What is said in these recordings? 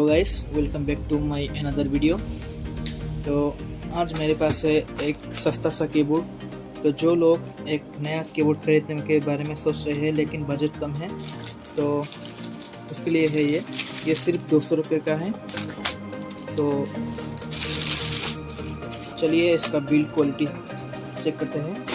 तो guys welcome back to my another video. तो आज मेरे पास है एक सस्ता सा कीबोर्ड। तो जो लोग एक नया कीबोर्ड खरीदने के बारे में सोच रहे हैं लेकिन बजट कम है तो उसके लिए है ये सिर्फ 200 रुपये का है। तो चलिए इसका बिल्ड क्वालिटी चेक करते हैं।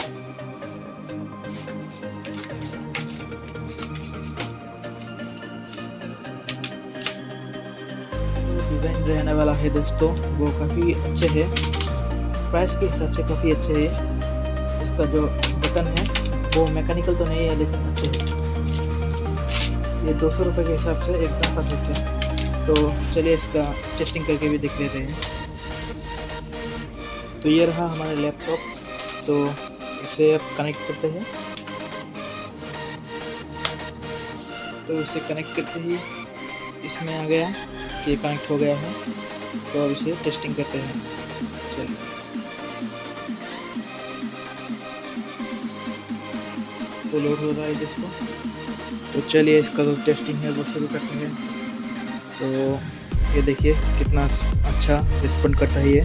डिज़ाइन रहने वाला है दोस्तों, वो काफ़ी अच्छे है, प्राइस के हिसाब से काफ़ी अच्छे है। इसका जो बटन है वो मैकेनिकल तो नहीं है लेकिन अच्छे है। ये 200 रुपये के हिसाब से एकदम परफेक्ट है। तो चलिए इसका टेस्टिंग करके भी देख लेते हैं। तो ये रहा हमारा लैपटॉप। तो इसे अब कनेक्ट करते हैं। तो इसे कनेक्ट करते ही इसमें आ गया कि कनेक्ट हो गया है। तो अब इसे टेस्टिंग करते हैं। चलिए तो लोड हो रहा है दोस्तों। तो चलिए इसका जो टेस्टिंग है वो शुरू करते हैं। तो ये देखिए कितना अच्छा रिस्पॉन्ड करता है ये।